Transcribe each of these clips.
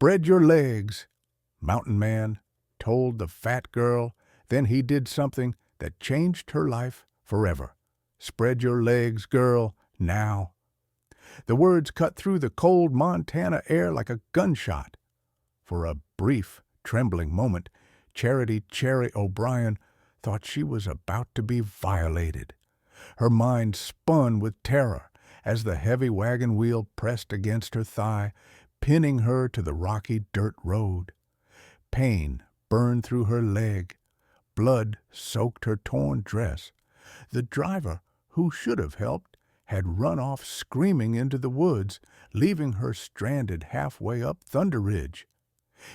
"Spread your legs," Mountain Man told the fat girl. Then he did something that changed her life forever. "Spread your legs, girl, now." The words cut through the cold Montana air like a gunshot. For a brief, trembling moment, Charity Cherry O'Brien thought she was about to be violated. Her mind spun with terror as the heavy wagon wheel pressed against her thigh, pinning her to the rocky dirt road. Pain burned through her leg. Blood soaked her torn dress. The driver, who should have helped, had run off screaming into the woods, leaving her stranded halfway up Thunder Ridge.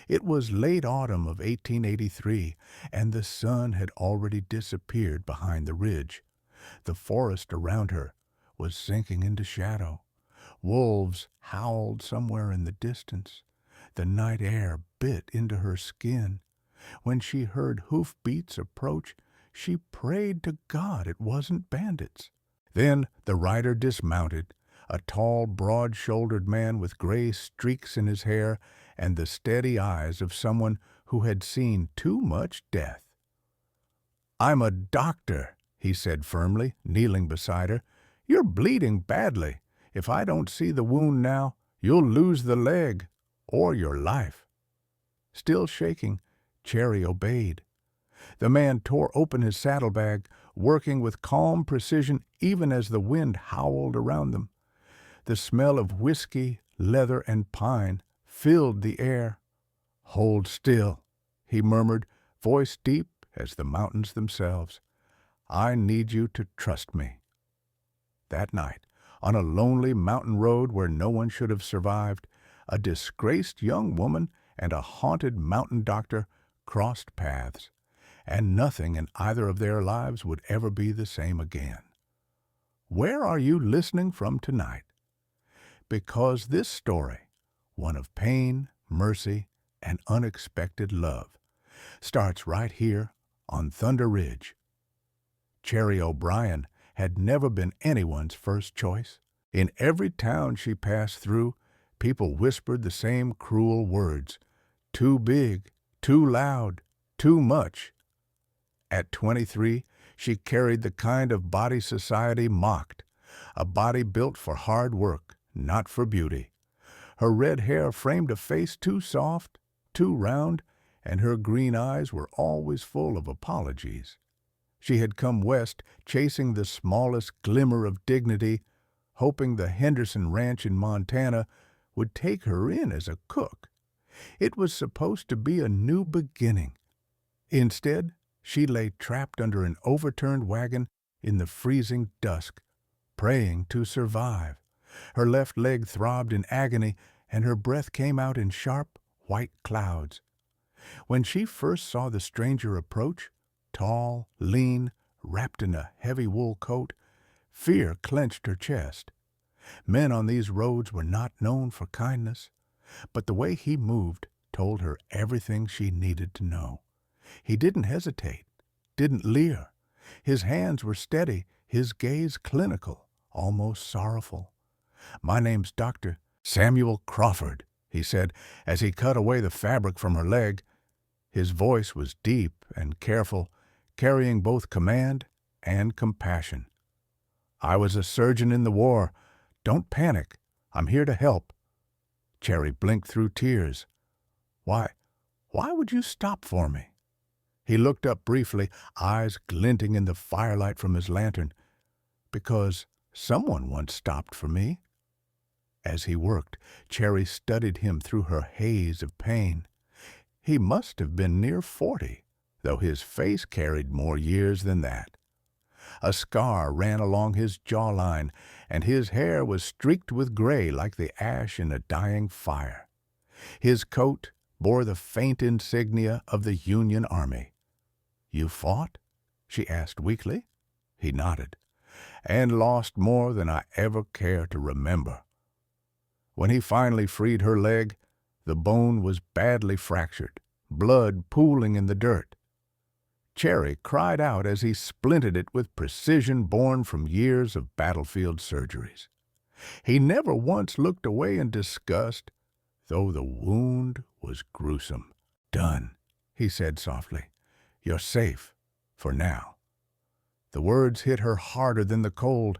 It was late autumn of 1883, and the sun had already disappeared behind the ridge. The forest around her was sinking into shadow. Wolves howled somewhere in the distance. The night air bit into her skin. When she heard hoofbeats approach, she prayed to God it wasn't bandits. Then the rider dismounted, a tall, broad-shouldered man with gray streaks in his hair and the steady eyes of someone who had seen too much death. "I'm a doctor," he said firmly, kneeling beside her. "You're bleeding badly. If I don't see the wound now, you'll lose the leg, or your life." Still shaking, Cherry obeyed. The man tore open his saddlebag, working with calm precision even as the wind howled around them. The smell of whiskey, leather, and pine filled the air. "Hold still," he murmured, voice deep as the mountains themselves. "I need you to trust me." That night, on a lonely mountain road where no one should have survived, a disgraced young woman and a haunted mountain doctor crossed paths, and nothing in either of their lives would ever be the same again. Where are you listening from tonight? Because this story, one of pain, mercy, and unexpected love, starts right here on Thunder Ridge. Cherry O'Brien had never been anyone's first choice. In every town she passed through, people whispered the same cruel words: too big, too loud, too much. At 23, she carried the kind of body society mocked, a body built for hard work, not for beauty. Her red hair framed a face too soft, too round, and her green eyes were always full of apologies. She had come west chasing the smallest glimmer of dignity, hoping the Henderson Ranch in Montana would take her in as a cook. It was supposed to be a new beginning. Instead, she lay trapped under an overturned wagon in the freezing dusk, praying to survive. Her left leg throbbed in agony, and her breath came out in sharp, white clouds. When she first saw the stranger approach, tall, lean, wrapped in a heavy wool coat, fear clenched her chest. Men on these roads were not known for kindness, but the way he moved told her everything she needed to know. He didn't hesitate, didn't leer. His hands were steady, his gaze clinical, almost sorrowful. "My name's Dr. Samuel Crawford," he said as he cut away the fabric from her leg. His voice was deep and careful, carrying both command and compassion. "I was a surgeon in the war. Don't panic. I'm here to help." Cherry blinked through tears. Why would you stop for me?" He looked up briefly, eyes glinting in the firelight from his lantern. "Because someone once stopped for me." As he worked, Cherry studied him through her haze of pain. He must have been near 40, though his face carried more years than that. A scar ran along his jawline, and his hair was streaked with gray like the ash in a dying fire. His coat bore the faint insignia of the Union Army. "You fought?" she asked weakly. He nodded. "And lost more than I ever care to remember." When he finally freed her leg, the bone was badly fractured, blood pooling in the dirt. Cherry cried out as he splinted it with precision born from years of battlefield surgeries. He never once looked away in disgust. though the wound was gruesome. "Done," he said softly. "You're safe, for now." The words hit her harder than the cold.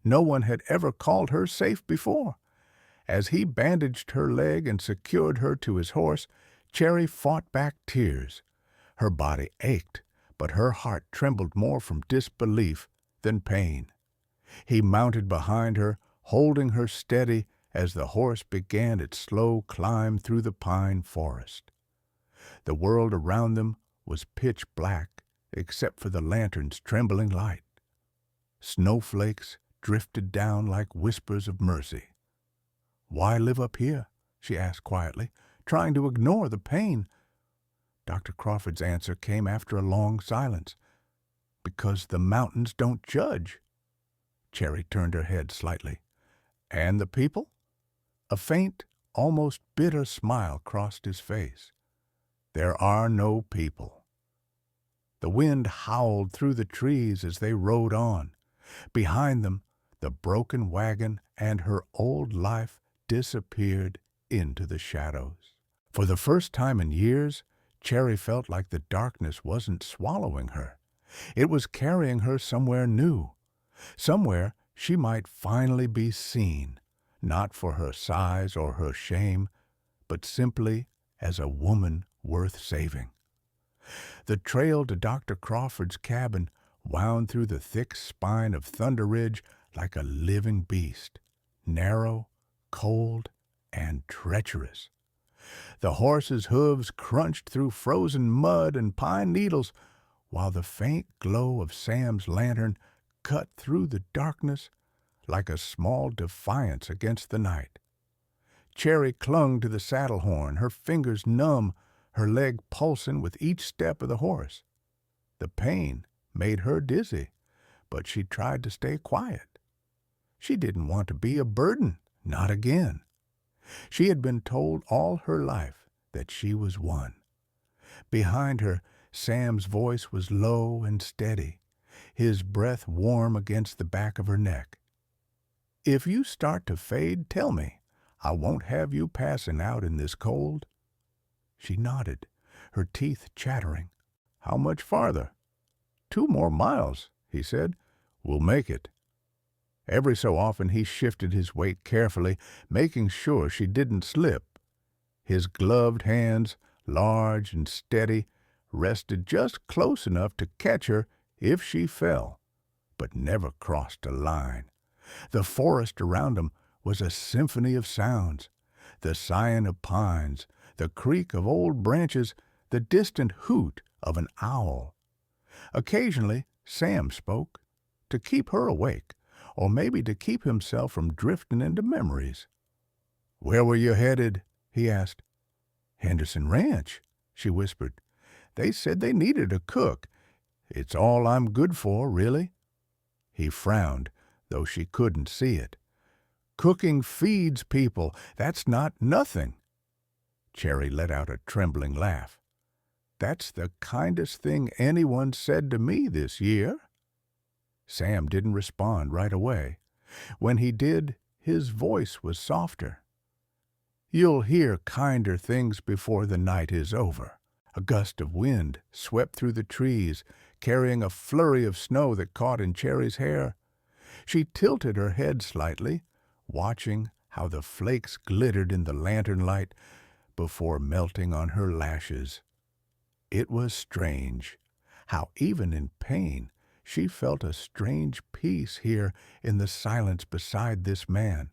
No one had ever called her safe before. As he bandaged her leg and secured her to his horse, Cherry fought back tears. Her body ached, but her heart trembled more from disbelief than pain. He mounted behind her, holding her steady as the horse began its slow climb through the pine forest. The world around them was pitch black, except for the lantern's trembling light. Snowflakes drifted down like whispers of mercy. "Why live up here?" she asked quietly, trying to ignore the pain. Dr. Crawford's answer came after a long silence. "Because the mountains don't judge." Cherry turned her head slightly. "And the people?" A faint, almost bitter smile crossed his face. "There are no people." The wind howled through the trees as they rode on. Behind them, the broken wagon and her old life disappeared into the shadows. For the first time in years, Cherry felt like the darkness wasn't swallowing her. It was carrying her somewhere new, somewhere she might finally be seen, not for her size or her shame, but simply as a woman worth saving. The trail to Dr. Crawford's cabin wound through the thick spine of Thunder Ridge like a living beast, narrow, cold, and treacherous. The horse's hooves crunched through frozen mud and pine needles, while the faint glow of Sam's lantern cut through the darkness like a small defiance against the night. Cherry clung to the saddle horn, her fingers numb, her leg pulsing with each step of the horse. The pain made her dizzy, but she tried to stay quiet. She didn't want to be a burden, not again. She had been told all her life that she was one. Behind her, Sam's voice was low and steady, his breath warm against the back of her neck. "If you start to fade, tell me. I won't have you passing out in this cold." She nodded, her teeth chattering. "How much farther?" "2 more miles," he said. "We'll make it." Every so often he shifted his weight carefully, making sure she didn't slip. His gloved hands, large and steady, rested just close enough to catch her if she fell, but never crossed a line. The forest around him was a symphony of sounds, the sighing of pines, the creak of old branches, the distant hoot of an owl. Occasionally Sam spoke, to keep her awake, or maybe to keep himself from drifting into memories. "Where were you headed?" he asked. "Henderson Ranch," she whispered. "They said they needed a cook. It's all I'm good for, really." He frowned, though she couldn't see it. "Cooking feeds people. That's not nothing." Cherry let out a trembling laugh. "That's the kindest thing anyone said to me this year." Sam didn't respond right away. When he did, his voice was softer. "You'll hear kinder things before the night is over." A gust of wind swept through the trees, carrying a flurry of snow that caught in Cherry's hair. She tilted her head slightly, watching how the flakes glittered in the lantern light before melting on her lashes. It was strange how even in pain she felt a strange peace here in the silence beside this man.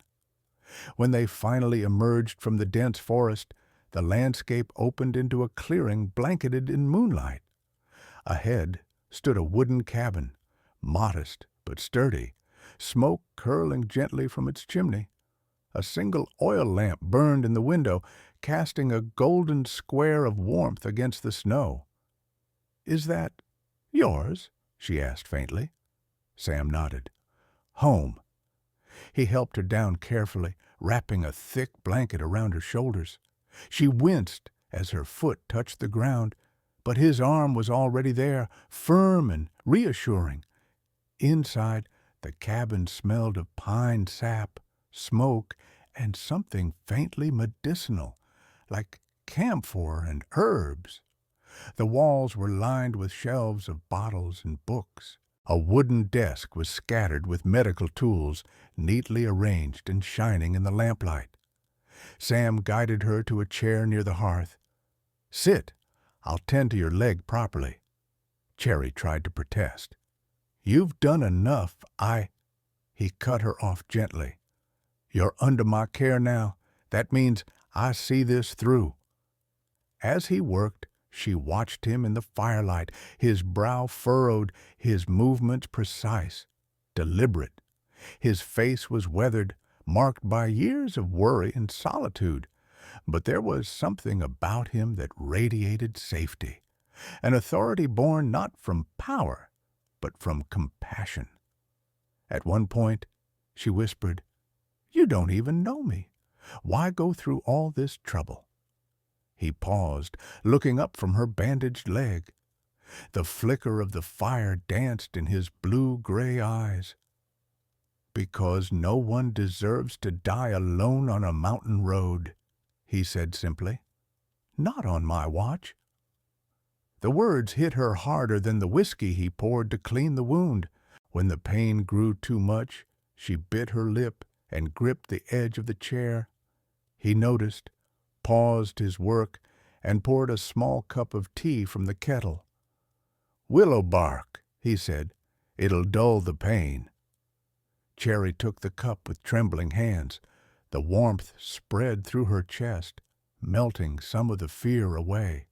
When they finally emerged from the dense forest, the landscape opened into a clearing blanketed in moonlight. Ahead stood a wooden cabin, modest but sturdy, smoke curling gently from its chimney. A single oil lamp burned in the window, casting a golden square of warmth against the snow. "Is that yours?" she asked faintly. Sam nodded. "Home." He helped her down carefully, wrapping a thick blanket around her shoulders. She winced as her foot touched the ground, but his arm was already there, firm and reassuring. Inside, the cabin smelled of pine sap, smoke, and something faintly medicinal, like camphor and herbs. The walls were lined with shelves of bottles and books. A wooden desk was scattered with medical tools, neatly arranged and shining in the lamplight. Sam guided her to a chair near the hearth. "Sit. I'll tend to your leg properly." Cherry tried to protest. "You've done enough. He cut her off gently. "You're under my care now. That means I see this through." As he worked, she watched him in the firelight, his brow furrowed, his movements precise, deliberate. His face was weathered, marked by years of worry and solitude, but there was something about him that radiated safety, an authority born not from power, but from compassion. At one point, she whispered, "You don't even know me. Why go through all this trouble?" He paused, looking up from her bandaged leg. The flicker of the fire danced in his blue-gray eyes. "Because no one deserves to die alone on a mountain road," he said simply. "Not on my watch." The words hit her harder than the whiskey he poured to clean the wound. When the pain grew too much, she bit her lip and gripped the edge of the chair. He noticed, paused his work, and poured a small cup of tea from the kettle. "Willow bark," he said. "It'll dull the pain." Cherry took the cup with trembling hands. The warmth spread through her chest, melting some of the fear away.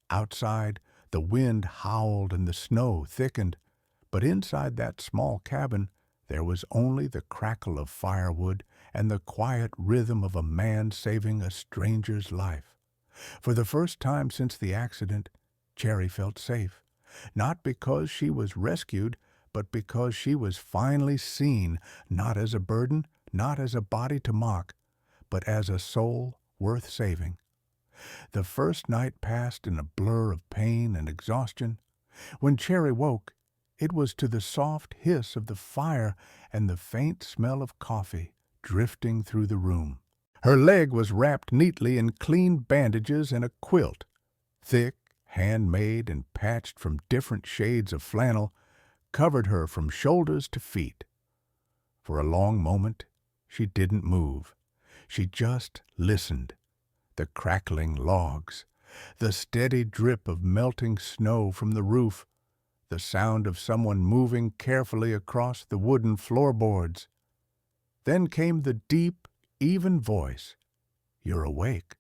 Outside, the wind howled and the snow thickened, but inside that small cabin there was only the crackle of firewood and the quiet rhythm of a man saving a stranger's life. For the first time since the accident, Cherry felt safe, not because she was rescued, but because she was finally seen, not as a burden, not as a body to mock, but as a soul worth saving. The first night passed in a blur of pain and exhaustion. When Cherry woke, it was to the soft hiss of the fire and the faint smell of coffee drifting through the room. Her leg was wrapped neatly in clean bandages and a quilt. Thick, handmade, and patched from different shades of flannel, covered her from shoulders to feet. For a long moment, she didn't move. She just listened. The crackling logs, the steady drip of melting snow from the roof, the sound of someone moving carefully across the wooden floorboards. Then came the deep, even voice, "You're awake."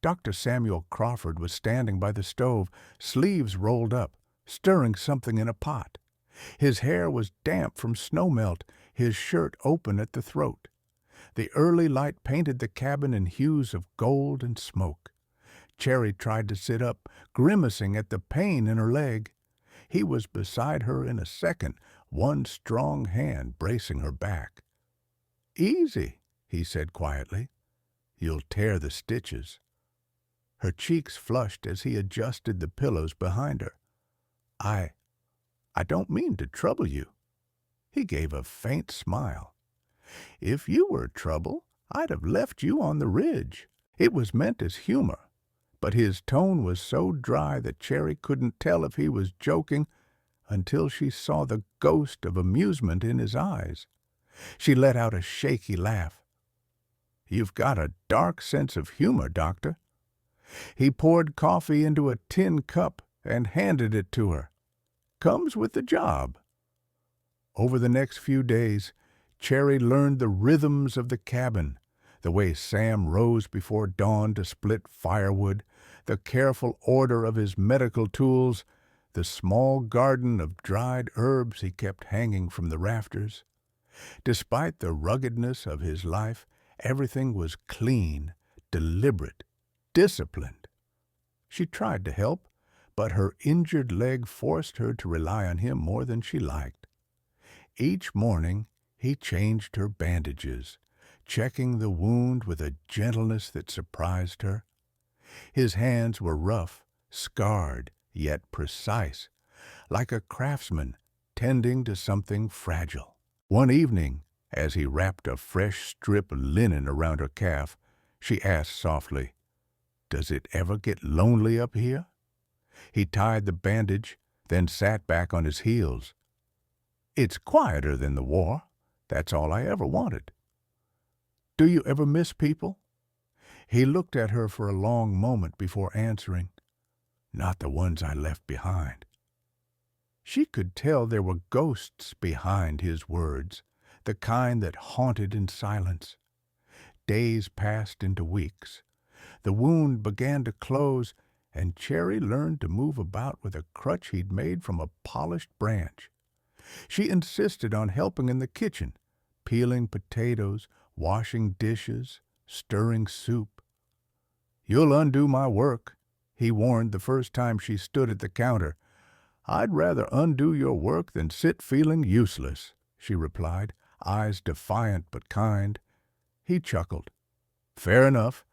Dr. Samuel Crawford was standing by the stove, sleeves rolled up, stirring something in a pot. His hair was damp from snowmelt, his shirt open at the throat. The early light painted the cabin in hues of gold and smoke. Cherry tried to sit up, grimacing at the pain in her leg. He was beside her in a second, one strong hand bracing her back. "Easy," he said quietly. "You'll tear the stitches." Her cheeks flushed as he adjusted the pillows behind her. I don't mean to trouble you." He gave a faint smile. "If you were trouble, I'd have left you on the ridge." It was meant as humor, but his tone was so dry that Cherry couldn't tell if he was joking until she saw the ghost of amusement in his eyes. She let out a shaky laugh. "You've got a dark sense of humor, Doctor." He poured coffee into a tin cup and handed it to her. "Comes with the job." Over the next few days, Cherry learned the rhythms of the cabin, the way Sam rose before dawn to split firewood, the careful order of his medical tools, the small garden of dried herbs he kept hanging from the rafters. Despite the ruggedness of his life, everything was clean, deliberate, disciplined. She tried to help, but her injured leg forced her to rely on him more than she liked. Each morning he changed her bandages, checking the wound with a gentleness that surprised her. His hands were rough, scarred, yet precise, like a craftsman tending to something fragile. One evening, As he wrapped a fresh strip of linen around her calf, she asked softly, "Does it ever get lonely up here?" He tied the bandage, then sat back on his heels. "It's quieter than the war. That's all I ever wanted." "Do you ever miss people?" He looked at her for a long moment before answering, "Not the ones I left behind." She could tell there were ghosts behind his words, the kind that haunted in silence. Days passed into weeks. The wound began to close, and Cherry learned to move about with a crutch he'd made from a polished branch. She insisted on helping in the kitchen, peeling potatoes, washing dishes, stirring soup. "You'll undo my work," he warned the first time she stood at the counter. "I'd rather undo your work than sit feeling useless," she replied, eyes defiant but kind. He chuckled. "Fair enough,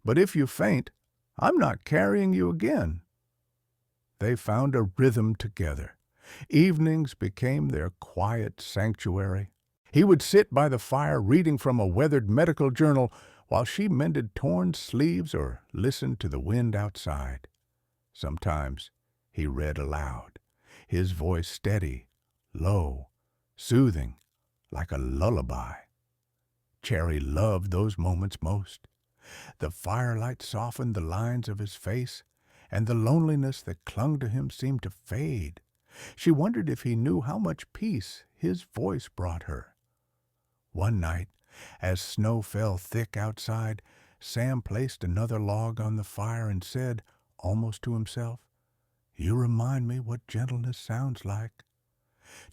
but if you faint, I'm not carrying you again." They found a rhythm together. Evenings became their quiet sanctuary. He would sit by the fire reading from a weathered medical journal while she mended torn sleeves or listened to the wind outside. Sometimes he read aloud, his voice steady, low, soothing, like a lullaby. Cherry loved those moments most. The firelight softened the lines of his face, and the loneliness that clung to him seemed to fade. She wondered if he knew how much peace his voice brought her. One night, as snow fell thick outside, Sam placed another log on the fire and said, almost to himself, "You remind me what gentleness sounds like."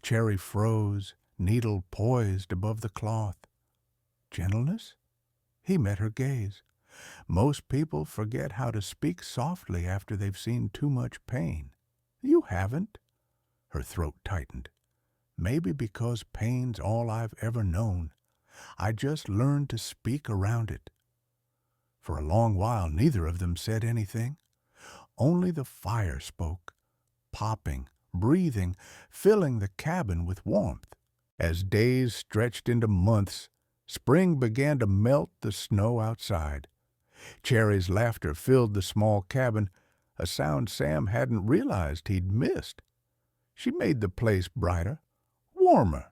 Cherry froze, needle poised above the cloth. "Gentleness?" He met her gaze. "Most people forget how to speak softly after they've seen too much pain. You haven't." Her throat tightened. "Maybe because pain's all I've ever known. I just learned to speak around it." For a long while neither of them said anything. Only the fire spoke, popping, breathing, filling the cabin with warmth. As days stretched into months, spring began to melt the snow outside. Cherry's laughter filled the small cabin, a sound Sam hadn't realized he'd missed. She made the place brighter, warmer.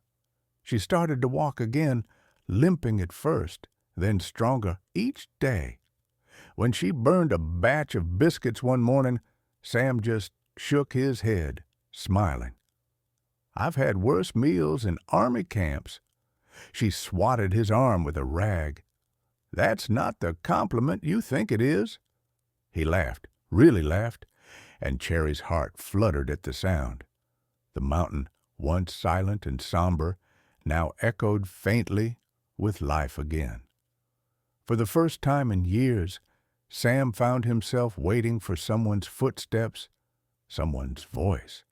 She started to walk again, limping at first, then stronger each day. When she burned a batch of biscuits one morning, Sam just shook his head, smiling. "I've had worse meals in army camps." She swatted his arm with a rag. "That's not the compliment you think it is." He laughed, really laughed, and Cherry's heart fluttered at the sound. The mountain, once silent and somber, now echoed faintly with life again. For the first time in years, Sam found himself waiting for someone's footsteps, someone's voice.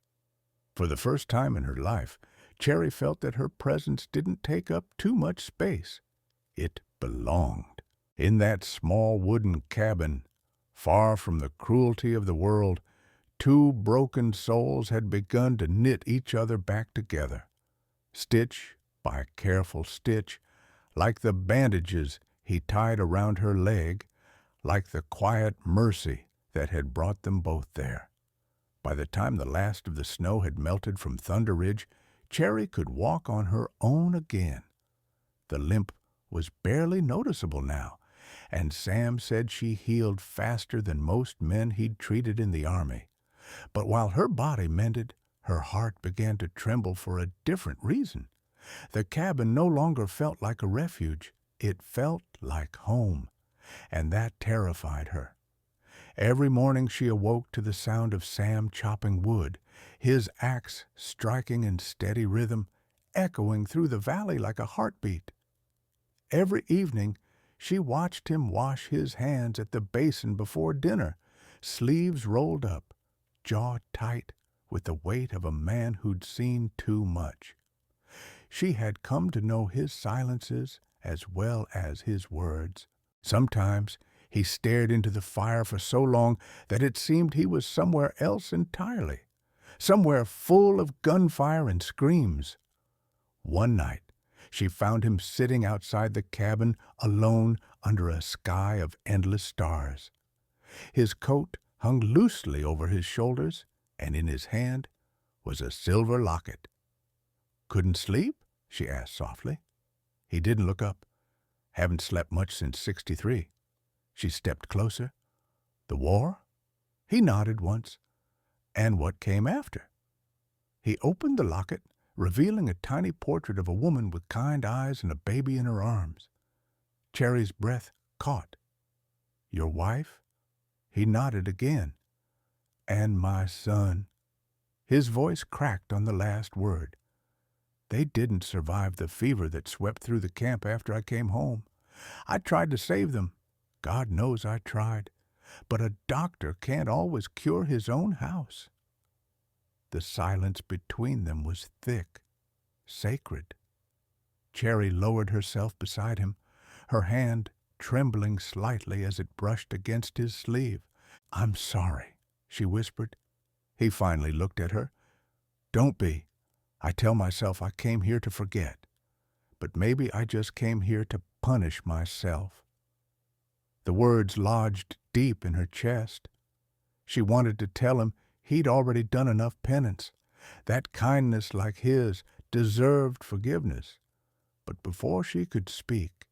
For the first time in her life, Cherry felt that her presence didn't take up too much space. It belonged. In that small wooden cabin, far from the cruelty of the world, two broken souls had begun to knit each other back together, stitch by careful stitch, like the bandages he tied around her leg, like the quiet mercy that had brought them both there. By the time the last of the snow had melted from Thunder Ridge, Cherry could walk on her own again. The limp was barely noticeable now, and Sam said she healed faster than most men he'd treated in the army. But while her body mended, her heart began to tremble for a different reason. The cabin no longer felt like a refuge. It felt like home, and that terrified her. Every morning she awoke to the sound of Sam chopping wood, his axe striking in steady rhythm, echoing through the valley like a heartbeat. Every evening she watched him wash his hands at the basin before dinner, sleeves rolled up, jaw tight with the weight of a man who'd seen too much. She had come to know his silences as well as his words. Sometimes he stared into the fire for so long that it seemed he was somewhere else entirely, somewhere full of gunfire and screams. One night, She found him sitting outside the cabin, alone under a sky of endless stars. His coat hung loosely over his shoulders, and in his hand was a silver locket. "Couldn't sleep?" she asked softly. He didn't look up. "Haven't slept much since '63. She stepped closer. "The war?" He nodded once. "And what came after?" He opened the locket, revealing a tiny portrait of a woman with kind eyes and a baby in her arms. Cherry's breath caught. "Your wife?" He nodded again. "And my son." His voice cracked on the last word. "They didn't survive the fever that swept through the camp after I came home. I tried to save them. God knows I tried. But a doctor can't always cure his own house." The silence between them was thick, sacred. Cherry lowered herself beside him, her hand trembling slightly as it brushed against his sleeve. "I'm sorry," she whispered. He finally looked at her. "Don't be. I tell myself I came here to forget. But maybe I just came here to punish myself." The words lodged deep in her chest. She wanted to tell him he'd already done enough penance. That kindness like his deserved forgiveness. But before she could speak,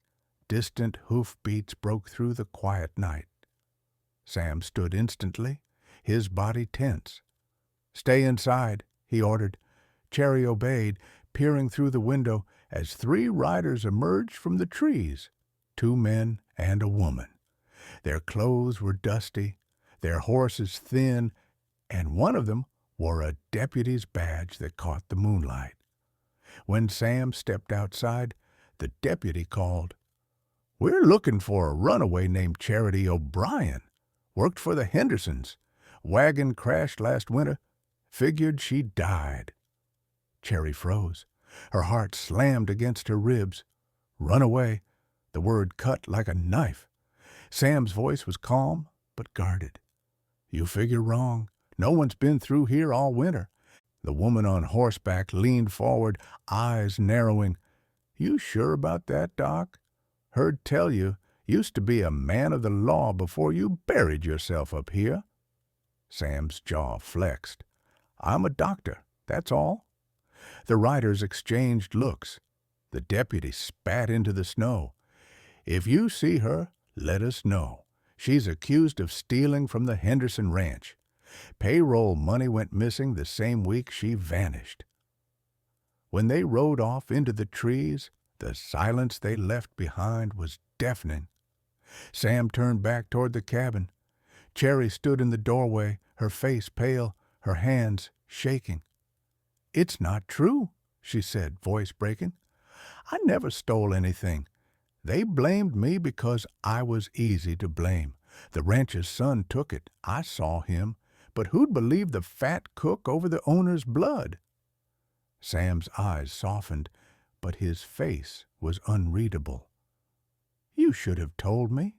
distant hoofbeats broke through the quiet night. Sam stood instantly, his body tense. "Stay inside," he ordered. Cherry obeyed, peering through the window as 3 riders emerged from the trees, 2 men and a woman. Their clothes were dusty, their horses thin, and one of them wore a deputy's badge that caught the moonlight. When Sam stepped outside, the deputy called, "We're looking for a runaway named Charity O'Brien. Worked for the Hendersons. Wagon crashed last winter. Figured she died." Cherry froze. Her heart slammed against her ribs. "Runaway." The word cut like a knife. Sam's voice was calm but guarded. "You figure wrong. No one's been through here all winter." The woman on horseback leaned forward, eyes narrowing. "You sure about that, Doc? Heard tell you used to be a man of the law before you buried yourself up here." Sam's jaw flexed. "I'm a doctor, that's all." The riders exchanged looks. The deputy spat into the snow. "If you see her, let us know. She's accused of stealing from the Henderson ranch. Payroll money went missing the same week she vanished." When they rode off into the trees, the silence they left behind was deafening. Sam turned back toward the cabin. Cherry stood in the doorway, her face pale, her hands shaking. "It's not true," she said, voice breaking. "I never stole anything. They blamed me because I was easy to blame. The rancher's son took it. I saw him. But who'd believe the fat cook over the owner's blood?" Sam's eyes softened, but his face was unreadable. "You should have told me."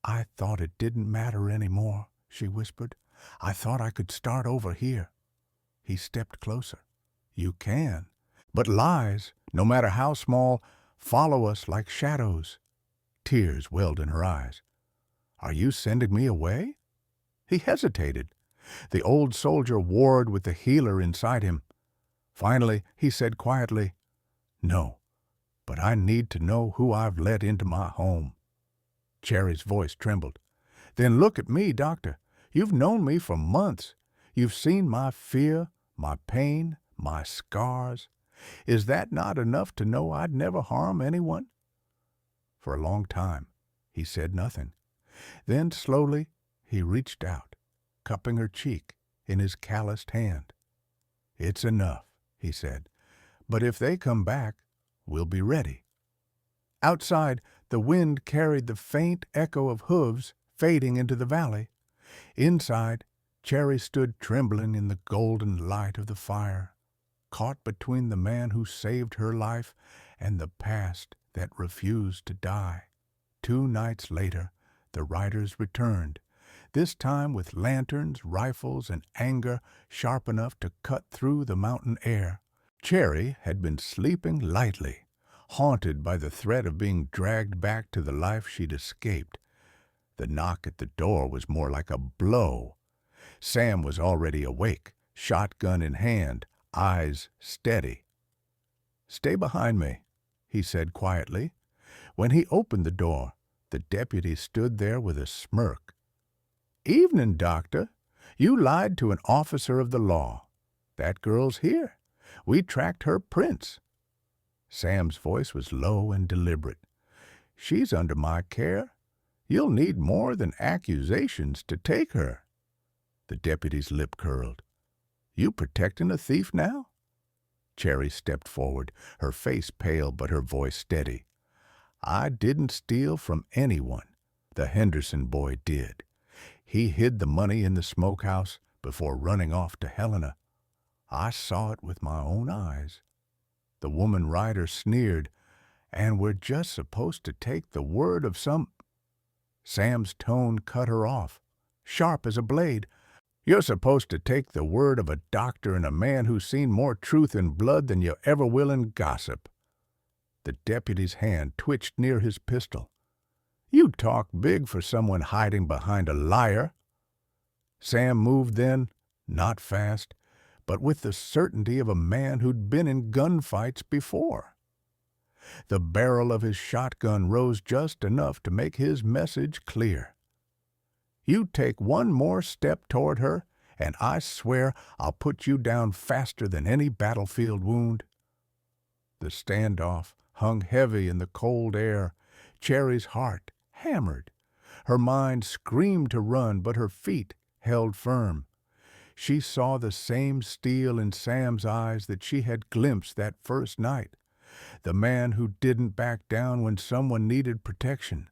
"I thought it didn't matter anymore," she whispered. "I thought I could start over here." He stepped closer. "You can. But lies, no matter how small, follow us like shadows." Tears welled in her eyes. "Are you sending me away?" He hesitated. The old soldier warred with the healer inside him. Finally, he said quietly, "No, but I need to know who I've let into my home." Cherry's voice trembled. "Then look at me, Doctor. You've known me for months. You've seen my fear, my pain, my scars. Is that not enough to know I'd never harm anyone?" For a long time, he said nothing. Then slowly, he reached out, cupping her cheek in his calloused hand. "It's enough," he said. "But if they come back, we'll be ready." Outside, the wind carried the faint echo of hooves fading into the valley. Inside, Cherry stood trembling in the golden light of the fire, caught between the man who saved her life and the past that refused to die. 2 nights later, the riders returned, this time with lanterns, rifles, and anger sharp enough to cut through the mountain air. Cherry had been sleeping lightly, haunted by the threat of being dragged back to the life she'd escaped. The knock at the door was more like a blow. Sam was already awake, shotgun in hand, eyes steady. "Stay behind me," he said quietly. When he opened the door, the deputy stood there with a smirk. "Evening, Doctor. You lied to an officer of the law. That girl's here. We tracked her prints." Sam's voice was low and deliberate. "She's under my care. You'll need more than accusations to take her." The deputy's lip curled. "You protecting a thief now?" Cherry stepped forward, her face pale but her voice steady. "I didn't steal from anyone. The Henderson boy did. He hid the money in the smokehouse before running off to Helena. I saw it with my own eyes." The woman rider sneered. "And we're just supposed to take the word of some—" Sam's tone cut her off, sharp as a blade. "You're supposed to take the word of a doctor and a man who's seen more truth in blood than you ever will in gossip." The deputy's hand twitched near his pistol. "You talk big for someone hiding behind a liar." Sam moved then, not fast, but with the certainty of a man who'd been in gunfights before. The barrel of his shotgun rose just enough to make his message clear. "You take one more step toward her, and I swear I'll put you down faster than any battlefield wound." The standoff hung heavy in the cold air. Cherry's heart hammered. Her mind screamed to run, but her feet held firm. She saw the same steel in Sam's eyes that she had glimpsed that first night. The man who didn't back down when someone needed protection.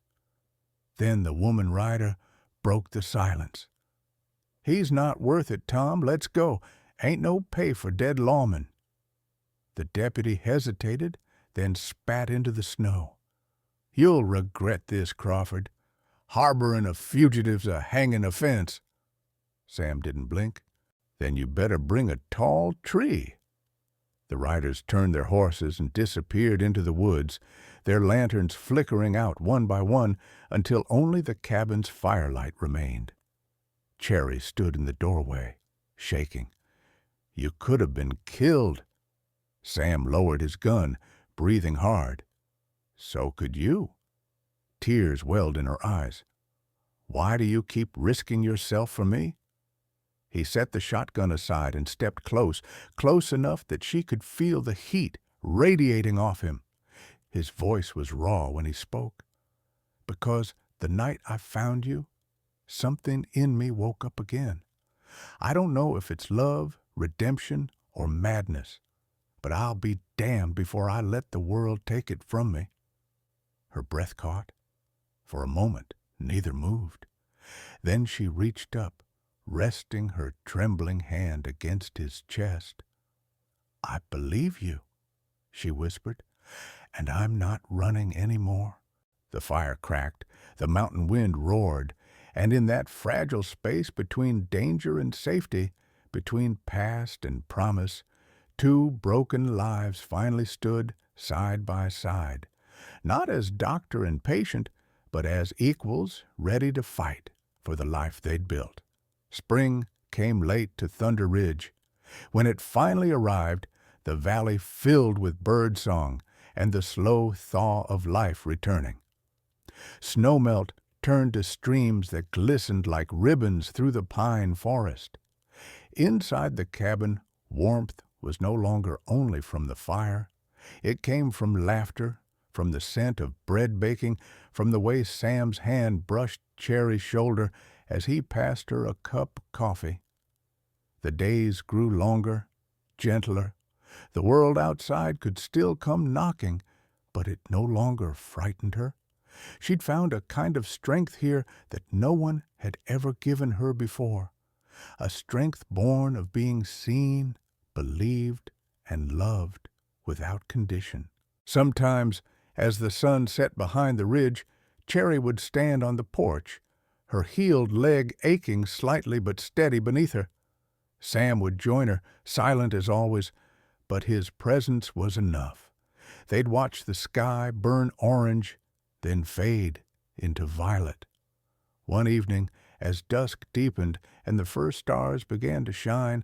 Then the woman rider broke the silence. "He's not worth it, Tom. Let's go. Ain't no pay for dead lawmen." The deputy hesitated, then spat into the snow. "You'll regret this, Crawford. Harboring of fugitive's a hanging offense." Sam didn't blink. "Then you better bring a tall tree." The riders turned their horses and disappeared into the woods, their lanterns flickering out one by one until only the cabin's firelight remained. Cherry stood in the doorway, shaking. "You could have been killed." Sam lowered his gun, breathing hard. "So could you." Tears welled in her eyes. "Why do you keep risking yourself for me?" He set the shotgun aside and stepped close, close enough that she could feel the heat radiating off him. His voice was raw when he spoke. "Because the night I found you, something in me woke up again. I don't know if it's love, redemption, or madness, but I'll be damned before I let the world take it from me." Her breath caught. For a moment, neither moved. Then she reached up, resting her trembling hand against his chest. "I believe you," she whispered, "and I'm not running any more." The fire cracked, the mountain wind roared, and in that fragile space between danger and safety, between past and promise, two broken lives finally stood side by side, not as doctor and patient, but as equals ready to fight for the life they'd built. Spring came late to Thunder Ridge. When it finally arrived, the valley filled with bird song and the slow thaw of life returning. Snowmelt turned to streams that glistened like ribbons through the pine forest. Inside the cabin, warmth was no longer only from the fire. It came from laughter, from the scent of bread baking, from the way Sam's hand brushed Cherry's shoulder as he passed her a cup of coffee. The days grew longer, gentler. The world outside could still come knocking, but it no longer frightened her. She'd found a kind of strength here that no one had ever given her before, a strength born of being seen, believed, and loved without condition. Sometimes, as the sun set behind the ridge, Cherry would stand on the porch, her healed leg aching slightly but steady beneath her. Sam would join her, silent as always, but his presence was enough. They'd watch the sky burn orange, then fade into violet. One evening, as dusk deepened and the first stars began to shine,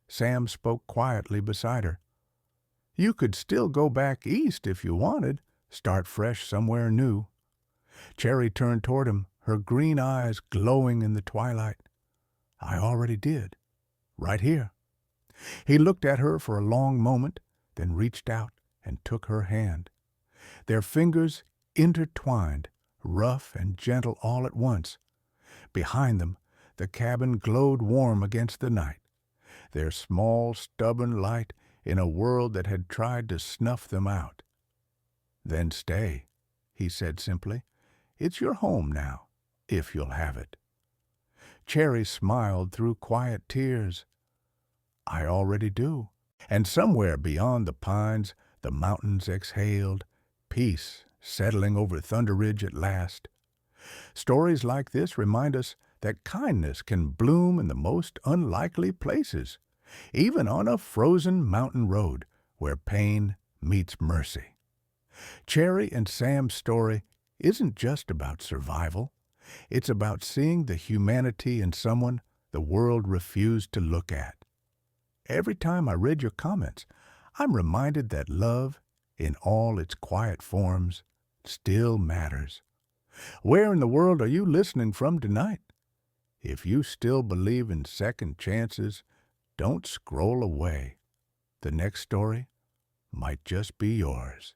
Sam spoke quietly beside her. "You could still go back east if you wanted, start fresh somewhere new." Cherry turned toward him, her green eyes glowing in the twilight. "I already did. Right here." He looked at her for a long moment, then reached out and took her hand. Their fingers intertwined, rough and gentle all at once. Behind them, the cabin glowed warm against the night, their small, stubborn light in a world that had tried to snuff them out. "Then stay," he said simply. "It's your home now, if you'll have it." Cherry smiled through quiet tears. "I already do." And somewhere beyond the pines, the mountains exhaled, peace settling over Thunder Ridge at last. Stories like this remind us that kindness can bloom in the most unlikely places, even on a frozen mountain road where pain meets mercy. Cherry and Sam's story isn't just about survival. It's about seeing the humanity in someone the world refused to look at. Every time I read your comments, I'm reminded that love, in all its quiet forms, still matters. Where in the world are you listening from tonight? If you still believe in second chances, don't scroll away. The next story might just be yours.